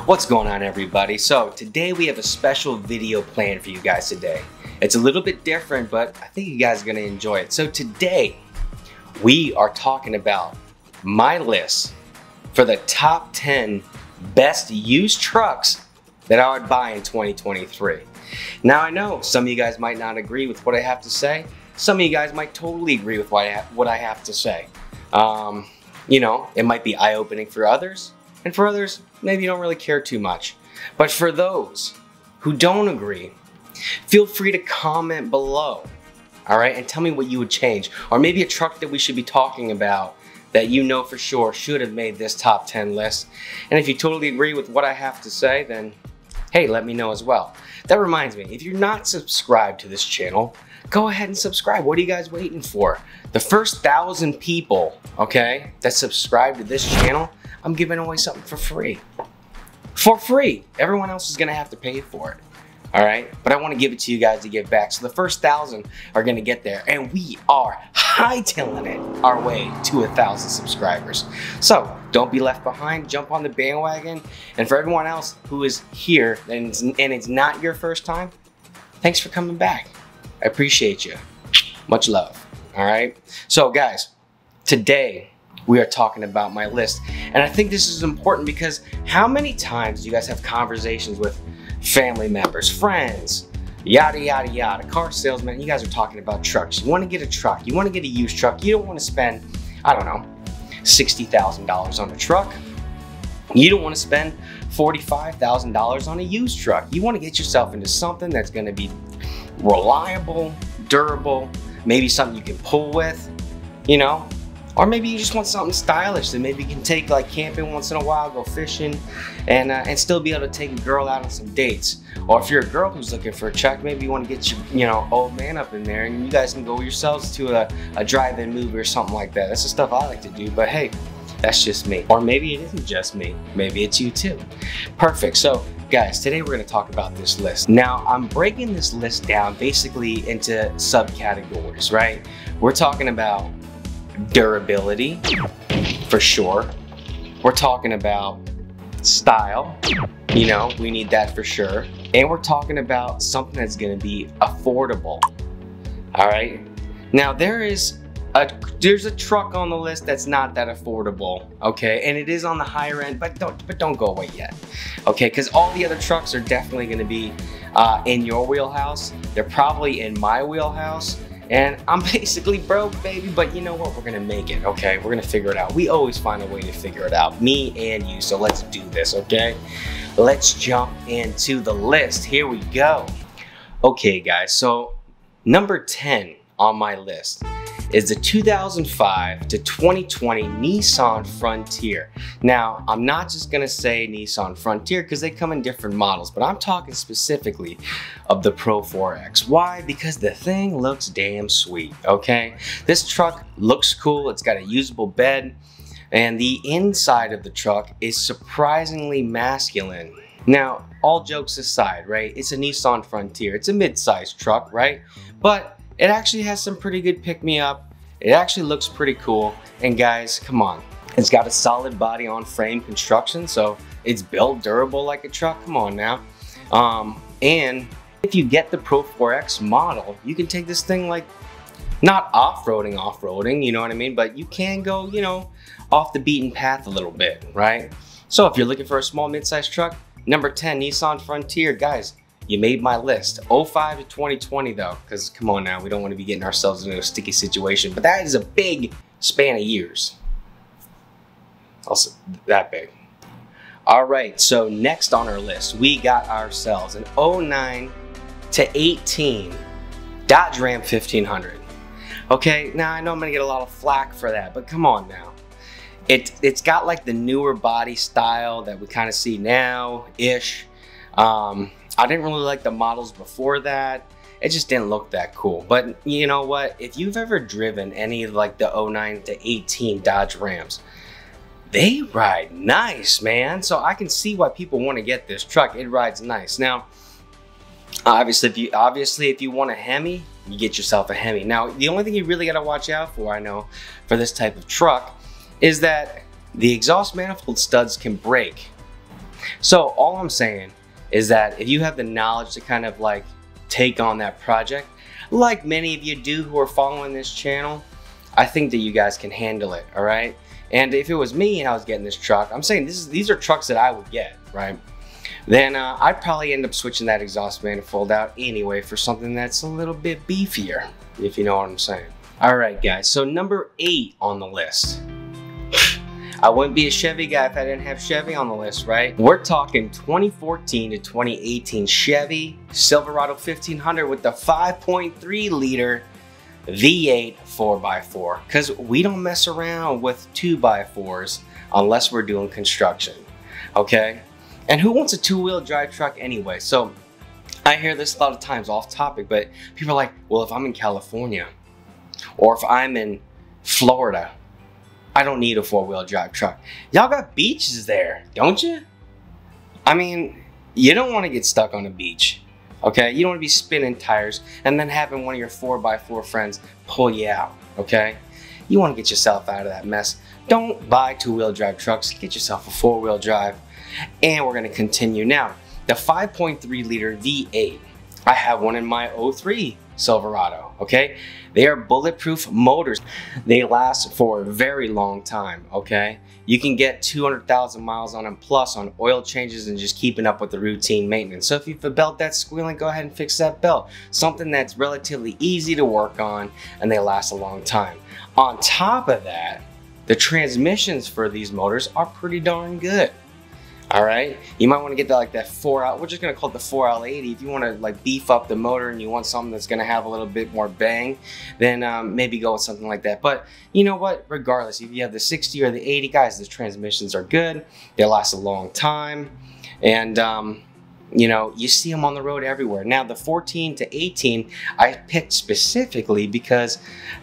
What's going on, everybody? So today we have a special video planned for you guys today. It's a little bit different, but I think you guys are gonna enjoy it. So today we are talking about my list for the top 10 best used trucks that I would buy in 2023. Now I know some of you guys might not agree with what I have to say. Some of you guys might totally agree with what I have to say. You know, it might be eye-opening for others, and for others, maybe you don't really care too much. But for those who don't agree, feel free to comment below, all right, and tell me what you would change. Or maybe a truck that we should be talking about that you know for sure should have made this top 10 list. And if you totally agree with what I have to say, then hey, let me know as well. That reminds me, if you're not subscribed to this channel, go ahead and subscribe. What are you guys waiting for? The first 1,000 people, okay, that subscribe to this channel, I'm giving away something for free. For free. Everyone else is gonna have to pay for it. All right, but I want to give it to you guys to give back. So the first 1,000 are gonna get there, and we are hightailing it our way to 1,000 subscribers. So don't be left behind. Jump on the bandwagon. And for everyone else who is here and it's not your first time, thanks for coming back. I appreciate you. Much love. All right. So guys, today we are talking about my list, and I think this is important because how many times do you guys have conversations with family members, friends, yada yada yada, car salesmen? You guys are talking about trucks. You want to get a truck, you want to get a used truck, you don't want to spend, I don't know, $60,000 on a truck. You don't want to spend $45,000 on a used truck. You want to get yourself into something that's going to be reliable, durable, maybe something you can pull with, you know. Or maybe you just want something stylish that maybe you can take like camping once in a while, go fishing, and still be able to take a girl out on some dates. Or if you're a girl who's looking for a truck, maybe you want to get your old man up in there and you guys can go yourselves to a drive-in movie or something like that. That's the stuff I like to do, but hey, that's just me. Or maybe it isn't just me. Maybe it's you too. Perfect. So guys, today we're going to talk about this list. Now, I'm breaking this list down basically into subcategories, right? We're talking about durability, for sure. We're talking about style, you know, we need that for sure. And we're talking about something that's going to be affordable. All right. Now there's a truck on the list that's not that affordable, okay, and it is on the higher end, but don't go away yet, okay, because all the other trucks are definitely going to be in your wheelhouse. They're probably in my wheelhouse. And I'm basically broke, baby, but you know what? We're gonna make it, okay? We're gonna figure it out. We always find a way to figure it out, me and you, so let's do this, okay? Let's jump into the list. Here we go. Okay, guys, so number 10 on my list is the 2005 to 2020 Nissan Frontier. Now, I'm not just gonna say Nissan Frontier because they come in different models, but I'm talking specifically of the Pro 4X. Why? Because the thing looks damn sweet, okay? This truck looks cool, it's got a usable bed, and the inside of the truck is surprisingly masculine. Now, all jokes aside, right? It's a Nissan Frontier, it's a mid-sized truck, right? But it actually has some pretty good pick-me-up. It actually looks pretty cool. And guys, come on. It's got a solid body on frame construction, so it's built durable like a truck. Come on now. And if you get the Pro 4X model, you can take this thing like, not off-roading, you know what I mean? But you can go, you know, off the beaten path a little bit, right? So if you're looking for a small mid-sized truck, number 10, Nissan Frontier, guys, you made my list. 05 to 2020 though, because come on now, we don't want to be getting ourselves into a sticky situation, but that is a big span of years. Also, that big. All right, so next on our list, we got ourselves an 09 to 18 Dodge Ram 1500. Okay, now I know I'm gonna get a lot of flack for that, but come on now. It's got like the newer body style that we kind of see now-ish. I didn't really like the models before that. It just didn't look that cool. But you know what? If you've ever driven any of like the 09 to 18 Dodge Rams, they ride nice, man. So I can see why people want to get this truck. It rides nice. Now, obviously if you want a Hemi, you get yourself a Hemi. Now, the only thing you really got to watch out for, I know, for this type of truck is that the exhaust manifold studs can break. So all I'm saying is that if you have the knowledge to kind of like take on that project, like many of you do who are following this channel, I think that you guys can handle it, all right? And if it was me and I was getting this truck, I'm saying these are trucks that I would get, right? Then I'd probably end up switching that exhaust manifold out anyway for something that's a little bit beefier, if you know what I'm saying. All right, guys, so number 8 on the list. I wouldn't be a Chevy guy if I didn't have Chevy on the list, right? We're talking 2014 to 2018 Chevy Silverado 1500 with the 5.3 liter V8 4x4, because we don't mess around with 2x4s unless we're doing construction, okay? And who wants a 2-wheel drive truck anyway? So I hear this a lot of times off topic, but people are like, well, if I'm in California or if I'm in Florida, I don't need a 4-wheel drive truck. Y'all got beaches there, don't you? I mean, you don't want to get stuck on a beach, okay? You don't want to be spinning tires and then having one of your 4x4 friends pull you out, okay? You want to get yourself out of that mess. Don't buy 2-wheel drive trucks. Get yourself a 4-wheel drive. And we're going to continue now. The 5.3 liter V8. I have one in my 03 Silverado, okay? They are bulletproof motors. They last for a very long time, okay? You can get 200,000 miles on them plus on oil changes and just keeping up with the routine maintenance. So if you have a belt that's squealing, go ahead and fix that belt. Something that's relatively easy to work on and they last a long time. On top of that, the transmissions for these motors are pretty darn good. All right, you might want to get that 4L. We're just gonna call it the 4L80. If you want to like beef up the motor and you want something that's gonna have a little bit more bang, then maybe go with something like that. But you know what? Regardless, if you have the 60 or the 80, guys, the transmissions are good. They last a long time, and you know, you see them on the road everywhere. Now the 14 to 18, I picked specifically because,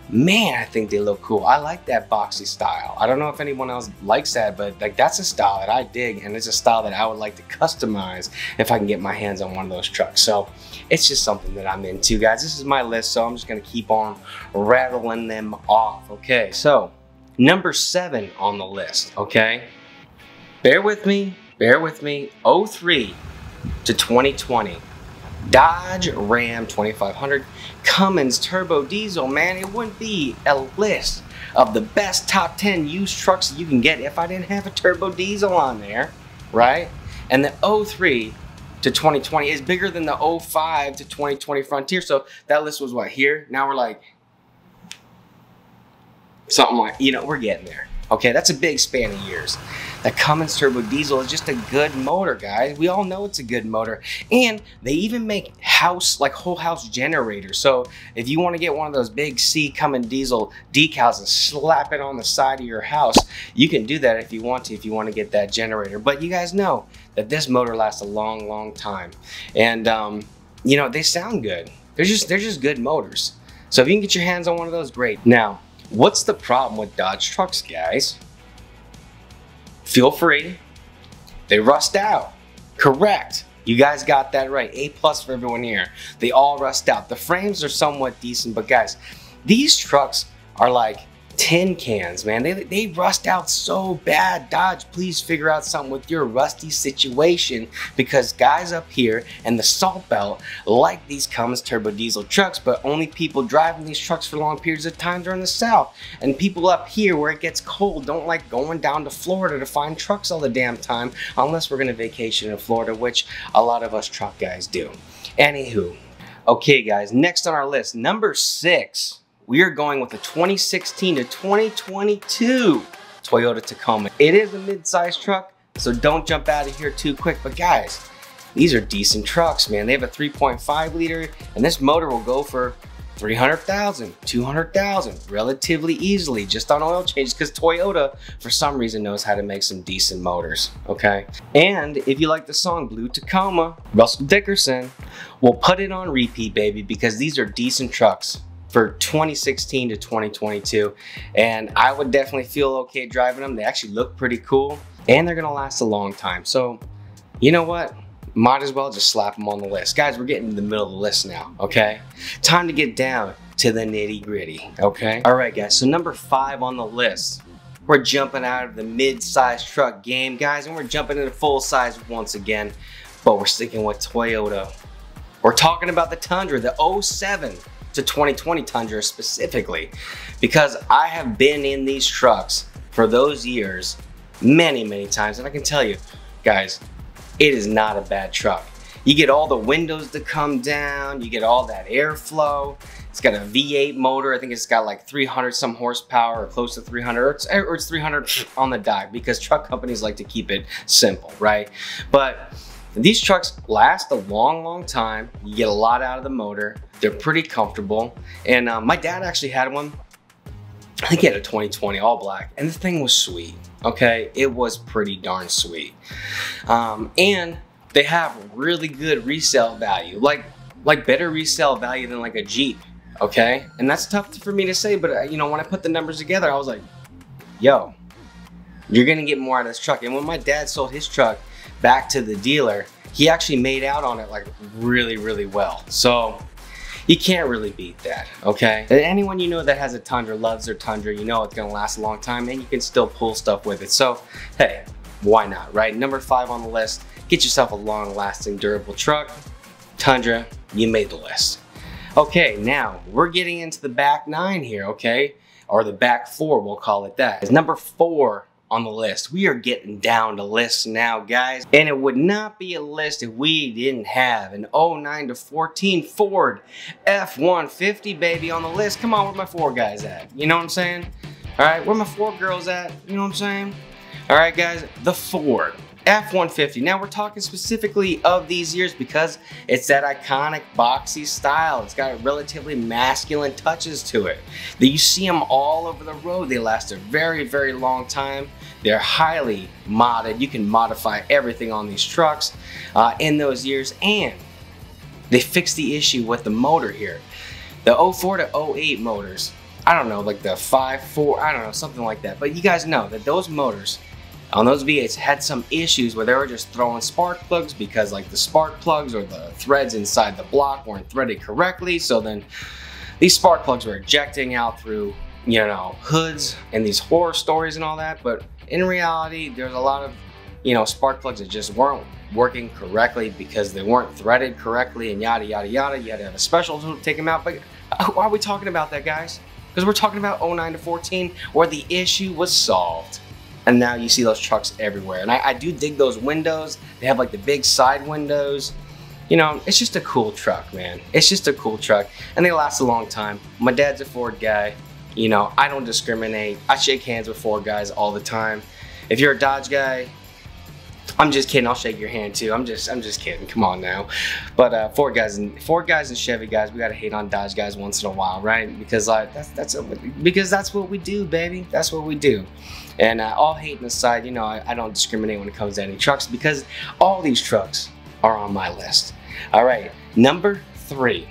man, I think they look cool. I like that boxy style. I don't know if anyone else likes that, but like that's a style that I dig, and it's a style that I would like to customize if I can get my hands on one of those trucks. So it's just something that I'm into, guys. This is my list, so I'm just gonna keep on rattling them off. Okay, so number 7 on the list, okay? Bear with me, 03 to 2020 Dodge Ram 2500 Cummins turbo diesel. Man, it wouldn't be a list of the best top 10 used trucks that you can get if I didn't have a turbo diesel on there, right? And the 03 to 2020 is bigger than the 05 to 2020 Frontier. So that list was what, here? Now we're like something like, you know, we're getting there. Okay, that's a big span of years. The Cummins turbo diesel is just a good motor, guys. We all know it's a good motor. And they even make whole house generators. So if you want to get one of those big C Cummins diesel decals and slap it on the side of your house, you can do that if you want to get that generator. But you guys know that this motor lasts a long, long time. And you know, they sound good. They're just good motors. So if you can get your hands on one of those, great. Now, what's the problem with Dodge trucks, guys? Feel free, they rust out. Correct. You guys got that right. A+ for everyone here. They all rust out. The frames are somewhat decent, but guys, these trucks are like tin cans, man. They rust out so bad. Dodge, please figure out something with your rusty situation, because guys up here in the Salt Belt like these Cummins turbo diesel trucks, but only people driving these trucks for long periods of time during the South. And people up here where it gets cold don't like going down to Florida to find trucks all the damn time, unless we're gonna vacation in Florida, which a lot of us truck guys do. Anywho, okay guys, next on our list, number 6. We are going with the 2016 to 2022 Toyota Tacoma. It is a mid-sized truck, so don't jump out of here too quick. But guys, these are decent trucks, man. They have a 3.5 liter, and this motor will go for 300,000, 200,000 relatively easily just on oil changes, because Toyota, for some reason, knows how to make some decent motors, okay? And if you like the song Blue Tacoma, Russell Dickerson, we'll put it on repeat, baby, because these are decent trucks for 2016 to 2022, and I would definitely feel okay driving them. They actually look pretty cool, and they're gonna last a long time. So you know what, might as well just slap them on the list. Guys, we're getting to the middle of the list now, okay? Time to get down to the nitty gritty, okay? All right guys, so number 5 on the list, we're jumping out of the mid-size truck game, guys, and we're jumping into full size once again, but we're sticking with Toyota. We're talking about the Tundra, the 07 to 2020 Tundra specifically, because I have been in these trucks for those years many times, and I can tell you, guys, it is not a bad truck. You get all the windows to come down, you get all that airflow. It's got a V8 motor. I think it's got like 300 some horsepower or close to 300, or it's 300 on the dime, because truck companies like to keep it simple, right? But these trucks last a long time. You get a lot out of the motor. They're pretty comfortable. And my dad actually had one. I think he had a 2020 all black, and the thing was sweet, okay? It was pretty darn sweet. And they have really good resale value, like better resale value than like a Jeep, okay? And that's tough for me to say, but you know, when I put the numbers together, I was like, yo, you're gonna get more out of this truck. And when my dad sold his truck back to the dealer, he actually made out on it like really well. So you can't really beat that, okay? And anyone you know that has a Tundra, loves their Tundra, you know it's gonna last a long time, and you can still pull stuff with it. So hey, why not, right? Number 5 on the list, get yourself a long-lasting, durable truck. Tundra, you made the list. Okay, now we're getting into the back 9 here, okay? Or the back 4, we'll call it that. It's number 4 on the list. We are getting down to lists now, guys. And it would not be a list if we didn't have an 09 to 14 Ford F-150, baby, on the list. Come on, where my Ford guys at? You know what I'm saying? All right, where my Ford girls at? You know what I'm saying? All right, guys, the Ford F-150. Now we're talking specifically of these years because it's that iconic boxy style. It's got relatively masculine touches to it. That you see them all over the road. They last a very long time. They're highly modded. You can modify everything on these trucks in those years, and they fixed the issue with the motor here. The 04 to 08 motors, I don't know, like the 5.4, I don't know, something like that. But you guys know that those motors on those V8s had some issues where they were just throwing spark plugs because like the spark plugs or the threads inside the block weren't threaded correctly. So then these spark plugs were ejecting out through, you know, hoods and these horror stories and all that. But in reality, there's a lot of, you know, spark plugs that just weren't working correctly because they weren't threaded correctly and yada. You had to have a special tool to take them out. But why are we talking about that, guys? Because we're talking about 09 to 14 where the issue was solved. And now you see those trucks everywhere. And I do dig those windows. They have like the big side windows. You know, it's just a cool truck, man. It's just a cool truck. And they last a long time. My dad's a Ford guy. You know, I don't discriminate. I shake hands with Ford guys all the time. If you're a Dodge guy, I'm just kidding. I'll shake your hand too. I'm just kidding. Come on now. But Ford guys and Chevy guys, we gotta hate on Dodge guys once in a while, right? Because because that's what we do, baby. That's what we do. And all hating aside, you know, I don't discriminate when it comes to any trucks because all these trucks are on my list. All right, number 3.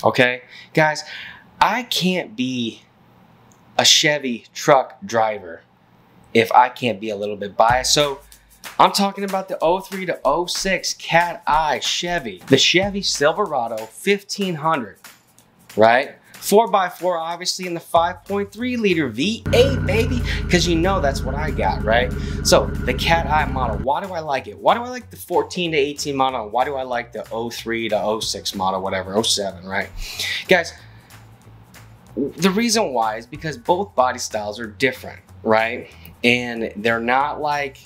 Okay, guys, I can't be a Chevy truck driver if I can't be a little bit biased. So I'm talking about the 03 to 06 Cat Eye Chevy, the Chevy Silverado 1500, right? 4x4, obviously, in the 5.3 liter V8, baby, because you know that's what I got, right? So the Cat Eye model, why do I like it? Why do I like the 14 to 18 model? Why do I like the 03 to 06 model, whatever, 07, right? Guys, the reason why is because both body styles are different, right? And they're not like,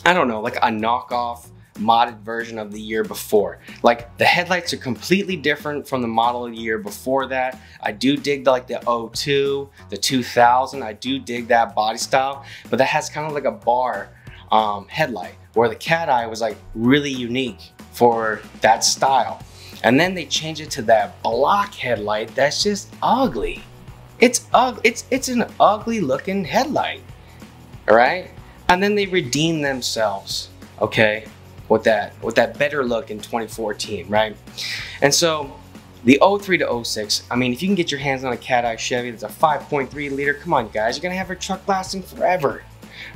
I don't know, like a knockoff modded version of the year before. Like the headlights are completely different from the model of the year before that. I do dig like the 02, the 2000. I do dig that body style, but that has kind of like a bar headlight, where the Cat Eye was like really unique for that style. And then they changed it to that block headlight that's just ugly. It's ugly. It's an ugly looking headlight, all right? And then they redeemed themselves, okay, with that better look in 2014, right? And so the 03 to 06, I mean, if you can get your hands on a Cat Eye Chevy that's a 5.3 liter, come on, guys, you're gonna have your truck lasting forever,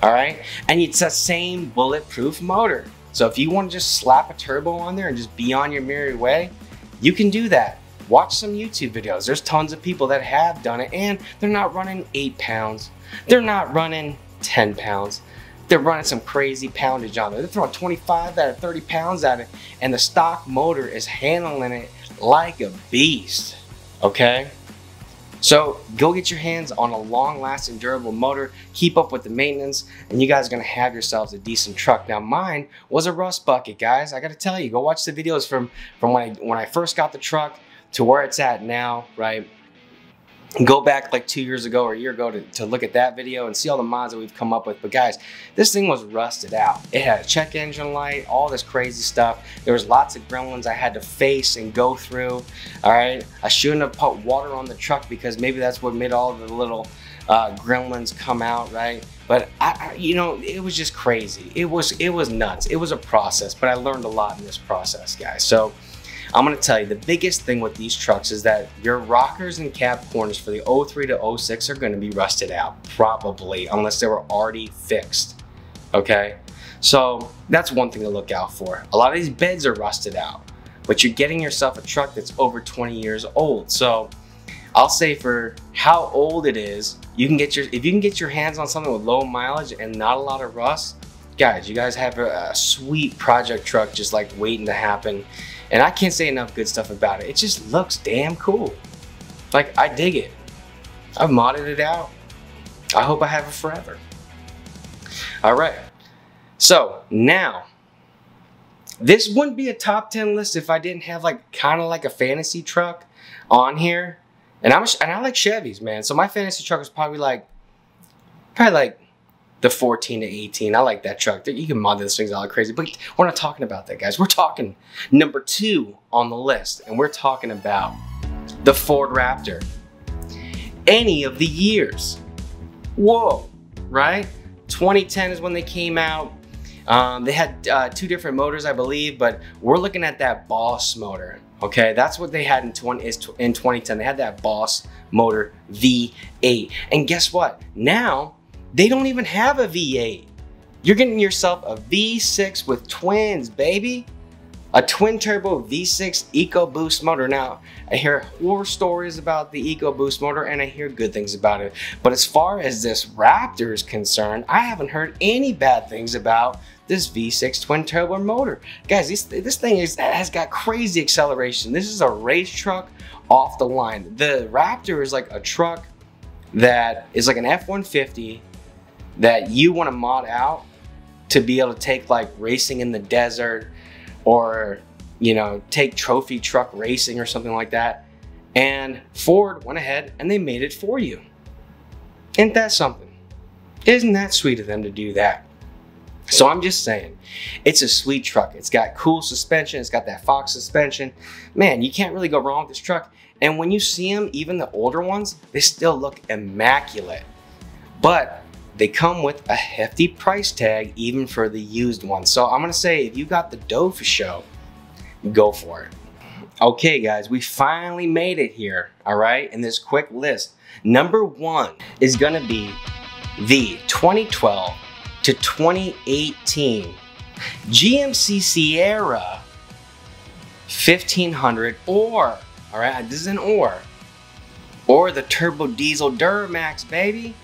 all right? And it's the same bulletproof motor. So if you want to just slap a turbo on there and just be on your merry way, you can do that. watch some YouTube videos. There's tons of people that have done it, and they're not running 8 pounds. They're not running 10 pounds. They're running some crazy poundage on it. They're throwing 25 out of 30 pounds at it, and the stock motor is handling it like a beast, okay? So go get your hands on a long-lasting, durable motor, keep up with the maintenance, and you guys are gonna have yourselves a decent truck. Now mine was a rust bucket, guys. I gotta tell you, go watch the videos from when I first got the truck to where it's at now, right? Go back like 2 years ago or a year ago to look at that video and see all the mods that we've come up with. But guys, this thing was rusted out. It had a check engine light, all this crazy stuff. There was lots of gremlins I had to face and go through. All right, I shouldn't have put water on the truck because maybe that's what made all the little gremlins come out, right? But you know, it was just crazy. It was nuts. It was a process, but I learned a lot in this process, guys. So I'm gonna tell you, the biggest thing with these trucks is that your rockers and cab corners for the 03 to 06 are gonna be rusted out, probably, unless they were already fixed, okay? So that's one thing to look out for. A lot of these beds are rusted out, but you're getting yourself a truck that's over 20 years old. So I'll say for how old it is, if you can get your hands on something with low mileage and not a lot of rust, guys, you guys have a sweet project truck just like waiting to happen. And I can't say enough good stuff about it. It just looks damn cool. Like, I dig it. I've modded it out. I hope I have it forever. All right. So now, this wouldn't be a top 10 list if I didn't have like kind of like a fantasy truck on here. And I like Chevys, man. So my fantasy truck is probably like the 14 to 18. I like that truck. You can mod those things all crazy, but we're not talking about that, guys. We're talking number 2 on the list, and we're talking about the Ford Raptor. Any of the years. Whoa, right? 2010 is when they came out. They had 2 different motors, I believe, but we're looking at that Boss motor. Okay, that's what they had in 2010. They had that Boss motor V8. And guess what? Now, they don't even have a V8. You're getting yourself a V6 with twins, baby. A twin turbo V6 EcoBoost motor. Now, I hear horror stories about the EcoBoost motor and I hear good things about it. But as far as this Raptor is concerned, I haven't heard any bad things about this V6 twin turbo motor. Guys, this thing has got crazy acceleration. This is a race truck off the line. The Raptor is like a truck that is like an F-150 that you want to mod out to be able to take like racing in the desert, or you know, take trophy truck racing or something like that. And Ford went ahead and they made it for you. Isn't that something? Isn't that sweet of them to do that? So I'm just saying, it's a sweet truck. It's got cool suspension. It's got that Fox suspension. Man, you can't really go wrong with this truck. And when you see them, even the older ones, they still look immaculate. But they come with a hefty price tag even for the used ones. So I'm gonna say, if you got the dough for show, go for it. Okay guys, we finally made it here, all right, in this quick list. Number 1 is gonna be the 2012 to 2018 GMC Sierra 1500, or, all right, this is an or the turbo diesel Duramax, baby.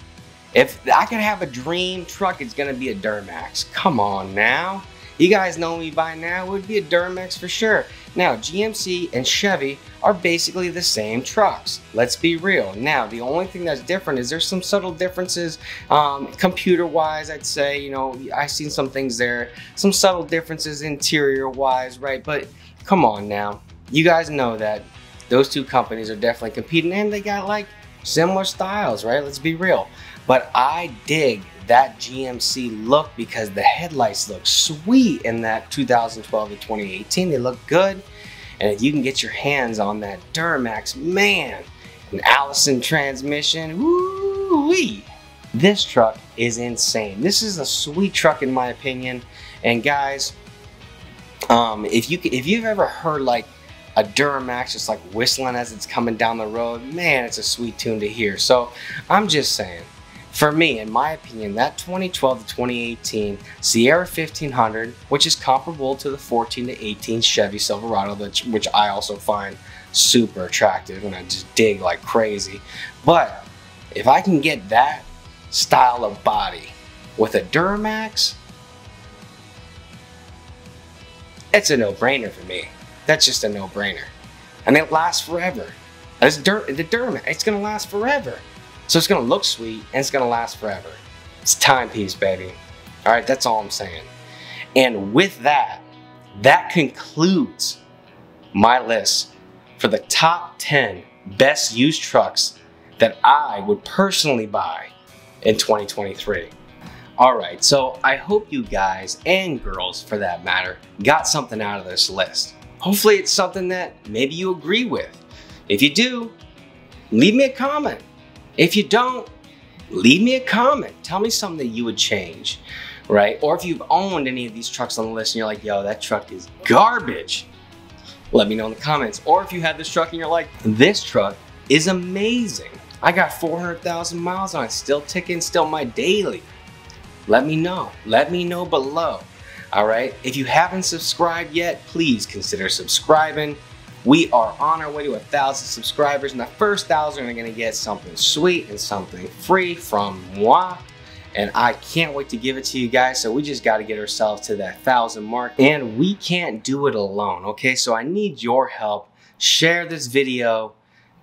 If I could have a dream truck, it's gonna be a Duramax. Come on now. You guys know me by now, it would be a Duramax for sure. Now, GMC and Chevy are basically the same trucks. Let's be real. Now, the only thing that's different is there's some subtle differences, computer-wise, I'd say. You know, I've seen some things there, some subtle differences interior-wise, right? But come on now. You guys know that those two companies are definitely competing, and they got like similar styles, right? Let's be real. But I dig that GMC look because the headlights look sweet in that 2012 to 2018. They look good. And if you can get your hands on that Duramax, man, an Allison transmission, woo-wee. This truck is insane. This is a sweet truck in my opinion. And guys, if you've ever heard like a Duramax just like whistling as it's coming down the road, man, it's a sweet tune to hear. So I'm just saying, for me, in my opinion, that 2012 to 2018 Sierra 1500, which is comparable to the 14 to 18 Chevy Silverado, which I also find super attractive and I just dig like crazy. But if I can get that style of body with a Duramax, it's a no-brainer for me. That's just a no-brainer. And it lasts forever. The Duramax, it's gonna last forever. So it's gonna look sweet and it's gonna last forever. It's a timepiece, baby. All right, that's all I'm saying. And with that, that concludes my list for the top 10 best used trucks that I would personally buy in 2023. All right, so I hope you guys, and girls for that matter, got something out of this list. Hopefully it's something that maybe you agree with. If you do, leave me a comment. If you don't, leave me a comment. Tell me something that you would change, right? Or if you've owned any of these trucks on the list and you're like, yo, that truck is garbage, let me know in the comments. Or if you have this truck and you're like, this truck is amazing. I got 400,000 miles on it, still ticking, still my daily. Let me know. Let me know below. All right. If you haven't subscribed yet, please consider subscribing. We are on our way to 1,000 subscribers, and the first 1,000 are going to get something sweet and something free from moi. And I can't wait to give it to you guys. So we just got to get ourselves to that 1,000 mark, and we can't do it alone. Okay. So I need your help. Share this video.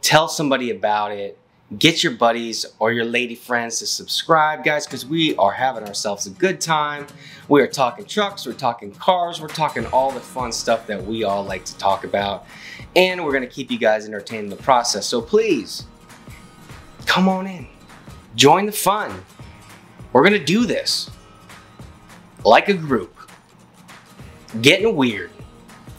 Tell somebody about it. Get your buddies or your lady friends to subscribe, guys, because we are having ourselves a good time. We are talking trucks, we're talking cars, we're talking all the fun stuff that we all like to talk about. And we're going to keep you guys entertained in the process. So please, come on in. Join the fun. We're going to do this like a group. Getting weird.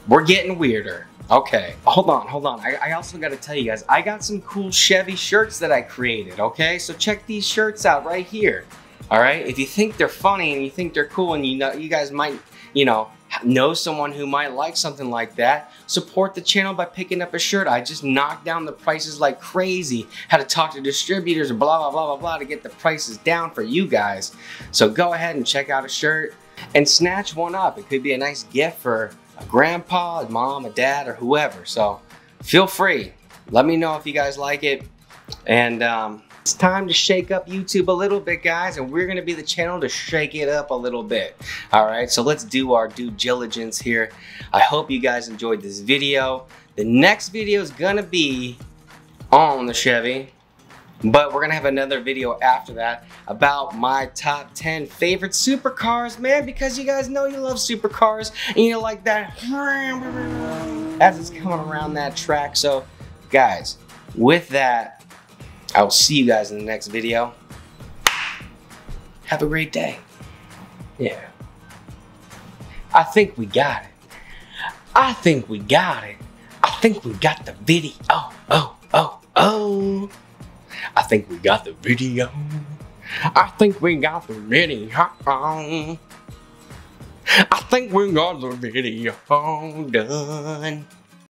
We're getting weirder. Okay, hold on. I also got to tell you guys, I got some cool Chevy shirts that I created, okay? So check these shirts out right here, all right? If you think they're funny and you think they're cool and you guys might, know someone who might like something like that, support the channel by picking up a shirt. I just knocked down the prices like crazy. Had to talk to distributors and blah, blah, blah, blah, blah to get the prices down for you guys. So go ahead and check out a shirt and snatch one up. It could be a nice gift for a grandpa, a mom, a dad, or whoever. So feel free. Let me know if you guys like it. And it's time to shake up YouTube a little bit, guys, and we're gonna be the channel to shake it up a little bit. All right, so let's do our due diligence here. I hope you guys enjoyed this video. The next video is gonna be on the Chevy, but we're gonna have another video after that about my top 10 favorite supercars, man, because you guys know you love supercars and you like that as it's coming around that track. So guys, with that, I will see you guys in the next video. Have a great day. Yeah. I think we got it. I think we got it. I think we got the video. Oh. I think we got the video. I think we got the video. I think we got the video done.